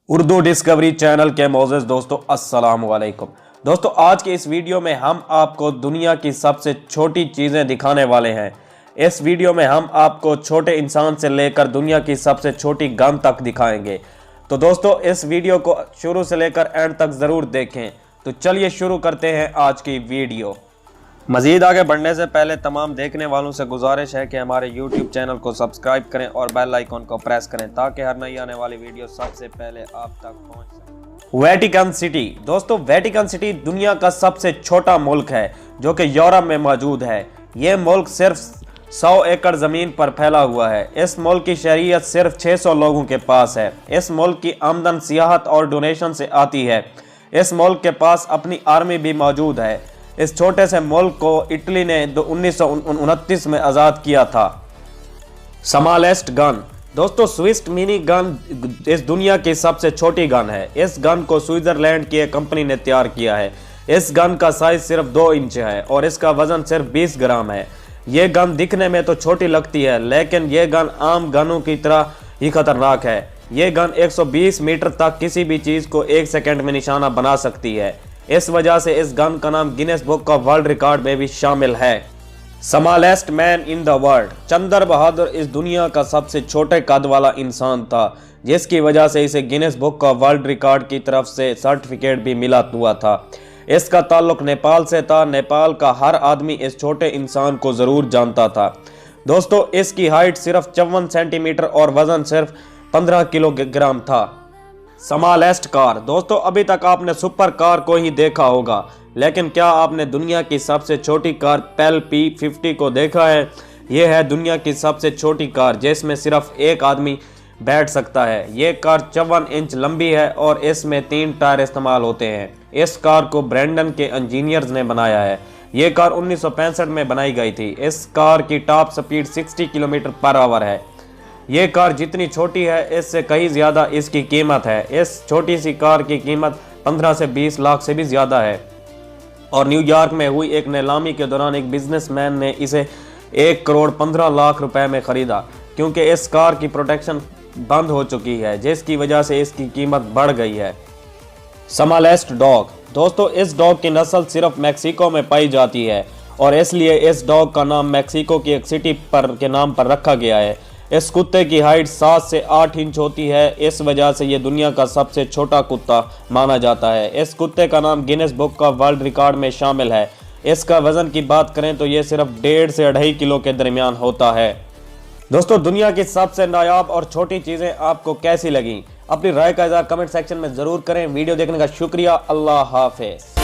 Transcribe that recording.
Urdu discovery channel के मोअज़्ज़ज़ दोस्तों अस्सलाम वालेकुम। दोस्तों आज के इस वीडियो में हम आपको दुनिया की सबसे छोटी चीज़ें दिखाने वाले हैं। इस वीडियो में हम आपको छोटे इंसान से लेकर दुनिया की सबसे छोटी गन तक दिखाएंगे। तो दोस्तों इस वीडियो को शुरू से लेकर एंड तक ज़रूर देखें। तो चलिए शुरू करते हैं आज की वीडियो। मज़ीद आगे बढ़ने से पहले तमाम देखने वालों से गुजारिश है कि हमारे YouTube चैनल को सब्सक्राइब करें और बेल आइकॉन को प्रेस करें ताकि हर नई आने वाली वीडियो सबसे पहले आप तक पहुंच सके। Vatican city. दोस्तों वेटिकन सिटी दुनिया का सबसे छोटा मुल्क है जो कि यूरोप में मौजूद है। ये मुल्क सिर्फ 100 एकड़ ज़मीन पर फैला हुआ है। इस मुल्क की शहरियत सिर्फ 600 लोगों के पास है। इस मुल्क की आमदन सियाहत और डोनेशन से आती है। इस मुल्क के पास अपनी आर्मी भी मौजूद है। इस छोटे से मुल्क को इटली ने 1929 में आज़ाद किया था। Smallest gun. दोस्तों स्विस मिनी गन इस दुनिया की सबसे छोटी गन है। इस गन को स्विट्ज़रलैंड की एक कंपनी ने तैयार किया है। इस गन का साइज सिर्फ 2 इंच है और इसका वजन सिर्फ 20 ग्राम है। ये गन दिखने में तो छोटी लगती है लेकिन ये गन आम गनों की तरह ही खतरनाक है। ये गन 120 मीटर तक किसी भी चीज़ को 1 सेकंड में निशाना बना सकती है। इस वजह से इस गन का नाम Guinness book of world record में भी शामिल है। Smallest man in the world. Chandra Bahadur इस दुनिया का सबसे छोटे कद वाला इंसान था जिसकी वजह से इसे Guinness book of world record की तरफ से सर्टिफिकेट भी मिला हुआ था। इसका ताल्लुक नेपाल से था। नेपाल का हर आदमी इस छोटे इंसान को ज़रूर जानता था। दोस्तों इसकी हाइट सिर्फ 54 सेंटीमीटर और वजन सिर्फ 15 किलोग्राम था। Smallest car. दोस्तों अभी तक आपने सुपर कार को ही देखा होगा लेकिन क्या आपने दुनिया की सबसे छोटी कार पेल P50 को देखा है? यह है दुनिया की सबसे छोटी कार जिसमें सिर्फ एक आदमी बैठ सकता है। ये कार 54 इंच लंबी है और इसमें 3 टायर इस्तेमाल होते हैं। इस कार को ब्रैंडन के इंजीनियर्स ने बनाया है। ये कार 1965 में बनाई गई थी। इस कार की top speed 60 kilometre per hour है। ये कार जितनी छोटी है इससे कहीं ज़्यादा इसकी कीमत है। इस छोटी सी कार की कीमत 15 से 20 लाख से भी ज़्यादा है और न्यूयॉर्क में हुई एक नीलामी के दौरान एक बिजनेसमैन ने इसे 1 करोड़ 15 लाख रुपए में ख़रीदा क्योंकि इस कार की प्रोटेक्शन बंद हो चुकी है जिसकी वजह से इसकी कीमत बढ़ गई है। Smallest dog. दोस्तों इस डॉग की नस्ल सिर्फ मैक्सिको में पाई जाती है और इसलिए इस डॉग का नाम मैक्सिको की एक सिटी के नाम पर रखा गया है। इस कुत्ते की हाइट 7 से 8 इंच होती है। इस वजह से ये दुनिया का सबसे छोटा कुत्ता माना जाता है। इस कुत्ते का नाम Guinness book of world record में शामिल है। इसका वजन की बात करें तो ये सिर्फ 1.5 से 2.5 किलो के दरमियान होता है। दोस्तों दुनिया की सबसे नायाब और छोटी चीज़ें आपको कैसी लगी? अपनी राय का इज़हार कमेंट सेक्शन में ज़रूर करें। वीडियो देखने का शुक्रिया। अल्लाह हाफिज़।